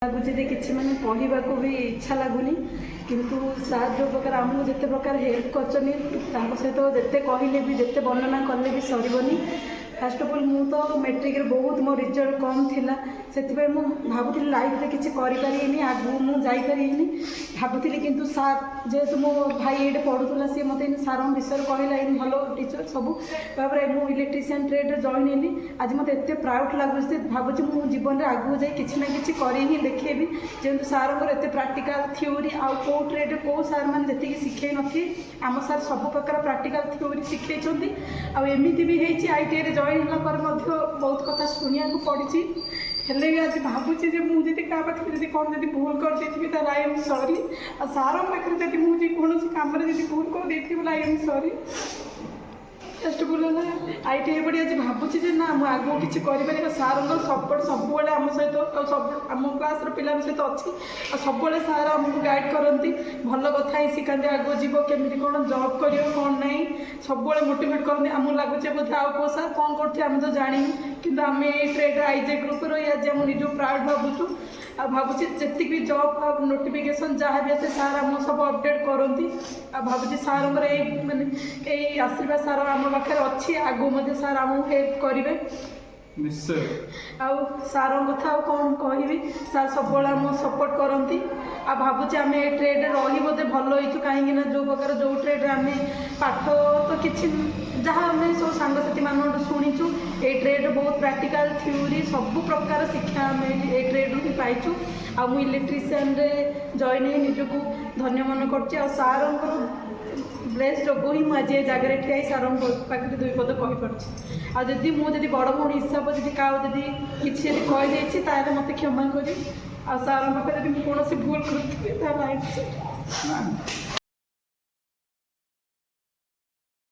ଲାଗୁଛି ଯେ କିଛି ମାନେ କହିବାକୁ ବି ଇଚ୍ଛା ଲାଗୁନି, କିନ୍ତୁ ସାର୍ ଯେଉଁ ପ୍ରକାର ଆମକୁ ଯେତେ ପ୍ରକାର ହେଲ୍ପ କରିଛନ୍ତି ତାଙ୍କ ସହିତ ଯେତେ କହିଲେ ବି ଯେତେ ବର୍ଣ୍ଣନା କଲେ ବି ସରିବନି। ଫାଷ୍ଟ ଅଫ୍ ଅଲ୍ ମୁଁ ତ ମେଟ୍ରିକରେ ବହୁତ ମୋ ରେଜଲ୍ଟ କମ୍ ଥିଲା, ସେଥିପାଇଁ ମୁଁ ଭାବୁଥିଲି ଲାଇଫରେ କିଛି କରିପାରିବିନି, ଆଗକୁ ମୁଁ ଯାଇପାରିବିନି ଭାବୁଥିଲି। କିନ୍ତୁ ସାର୍ ଯେହେତୁ ମୋ ଭାଇ ଏଇଠି ପଢ଼ୁଥିଲା, ସିଏ ମୋତେ ସାର୍ଙ୍କ ବିଷୟରେ କହିଲା ଏଇ ଭଲ ଟିଚର ସବୁ, ତାପରେ ମୁଁ ଇଲେକ୍ଟ୍ରିସିଆନ୍ ଟ୍ରେଡ଼ରେ ଜଏନ୍ ହେଲି। ଆଜି ମୋତେ ଏତେ ପ୍ରାଉଡ଼ ଲାଗୁଛି ଯେ ଭାବୁଛି ମୁଁ ଜୀବନରେ ଆଗକୁ ଯାଇ କିଛି ନା କିଛି କରି ହିଁ ଦେଖେଇବି। ଯେହେତୁ ସାର୍ଙ୍କର ଏତେ ପ୍ରାକ୍ଟିକାଲ ଥିଓରି ଆଉ କେଉଁ ଟ୍ରେଡ଼ରେ କେଉଁ ସାର୍ ମାନେ ଯେତିକି ଶିଖେଇ ନଥିବେ, ଆମ ସାର୍ ସବୁ ପ୍ରକାର ପ୍ରାକ୍ଟିକାଲ ଥିଓରି ଶିଖେଇଛନ୍ତି। ଆଉ ଏମିତି ବି ହେଇଛି ITIରେ ଜଏନ୍ ହେଲା ପରେ ମଧ୍ୟ ବହୁତ କଥା ଶୁଣିବାକୁ ପଡ଼ିଛି, ହେଲେ ବି ଆଜି ଭାବୁଛି ଯେ ମୁଁ ଯଦି କାହା ପାଖରେ ଯଦି କ'ଣ ଯଦି ଭୁଲ କରିଦେଇଥିବି ତାହେଲେ ଆଇ ଏମ୍ ସରି। ଆଉ ସାର୍ଙ୍କ ପାଖରେ ଯଦି ମୁଁ କୌଣସି କାମରେ ଯଦି ଭୁଲ କରିଦେଇଥିବି ତାହେଲେ I am sorry. First of all ହେଲା ITI ପଢ଼ି ଆଜି ଭାବୁଛି ଯେ ନା ମୁଁ ଆଗକୁ କିଛି କରିପାରିବି। ସାର୍ଙ୍କର ସପୋର୍ଟ ସବୁବେଳେ ଆମ ସହିତ, ଆଉ ସବୁ ଆମ କ୍ଲାସ୍ର ପିଲାଙ୍କ ସହିତ ଅଛି। ଆଉ ସବୁବେଳେ ସାର୍ ଆମକୁ ଗାଇଡ଼ କରନ୍ତି, ଭଲ କଥା ହିଁ ଶିଖାନ୍ତି, ଆଗକୁ ଯିବ କେମିତି କ'ଣ ଜବ୍ କରିବ କ'ଣ ନାହିଁ ସବୁବେଳେ ମୋଟିଭେଟ୍ କରନ୍ତି। ଆମକୁ ଲାଗୁଛି ବୋଧେ ଆଉ କେଉଁ ସାର୍ କ'ଣ କରୁଥିବେ ଆମେ ତ ଜାଣିନୁ, କିନ୍ତୁ ଆମେ ଏଇ ଟ୍ରେଡ଼ରେ IJ ଗ୍ରୁପ୍ରେ ରହି ଆଜି ଆମ ନିଜକୁ ପ୍ରାଉଡ଼ ଭାବୁଛୁ। ଆଉ ଭାବୁଛି ଯେତିକି ବି ଜବ୍ ନୋଟିଫିକେସନ୍ ଯାହା ବି ଆସେ ସାର୍ ଆମକୁ ସବୁ ଅପଡ଼େଟ୍ କରନ୍ତି। ଆଉ ଭାବୁଛି ସାର୍ଙ୍କର ଏଇ ମାନେ ଏଇ ଆଶୀର୍ବାଦ ସାର୍ ଆମ ପାଖରେ ଅଛି, ଆଗକୁ ମଧ୍ୟ ସାର୍ ଆମକୁ ହେଲ୍ପ କରିବେ ନିଶ୍ଚୟ। ଆଉ ସାର୍ଙ୍କ କଥା ଆଉ କ'ଣ କହିବି, ସାର୍ ସବୁବେଳେ ଆମକୁ ସପୋର୍ଟ କରନ୍ତି। ଆଉ ଭାବୁଛି ଆମେ ଏ ଟ୍ରେଡ଼ରେ ରହି ବୋଧେ ଭଲ ହେଇଛୁ, କାହିଁକିନା ଯେଉଁ ପ୍ରକାର ଯେଉଁ ଟ୍ରେଡ଼ରେ ଆମେ ପାଠ ତ କିଛି ଯାହା ଆମେ ସବୁ ସାଙ୍ଗସାଥିମାନଙ୍କଠୁ ଶୁଣିଛୁ, ଏଇ ଟ୍ରେଡ଼ରେ ବହୁତ ପ୍ରାକ୍ଟିକାଲ ଥିଓରି ସବୁ ପ୍ରକାର ଶିକ୍ଷା ଆମେ ଏଇ ଟ୍ରେଡ଼ରୁ ହିଁ ପାଇଛୁ। ଆଉ ମୁଁ ଇଲେକ୍ଟ୍ରିସିଆନରେ ଜଏନ୍ ହେଇ ନିଜକୁ ଧନ୍ୟ ମନେ କରୁଛି। ଆଉ ସାର୍ଙ୍କର ବ୍ଲେସ୍ ଯୋଗୁଁ ହିଁ ମୁଁ ଆଜି ଏ ଜାଗାରେ ଠିଆ ହେଇ ସାର୍ଙ୍କ ପାଖରେ ଦୁଇ ପଦ କହିପାରୁଛି। ଆଉ ଯଦି ମୁଁ ଯଦି ବଡ଼ ଭଉଣୀ ହିସାବରେ ଯଦି କାହାକୁ ଯଦି କିଛି ଯଦି କହିଦେଇଛି ତାହେଲେ ମୋତେ କ୍ଷମା କରି। ଆଉ ସାର୍ଙ୍କ ପାଖରେ ଯଦି ମୁଁ କୌଣସି ଭୁଲ କରିଥିବି ତାହେଲେ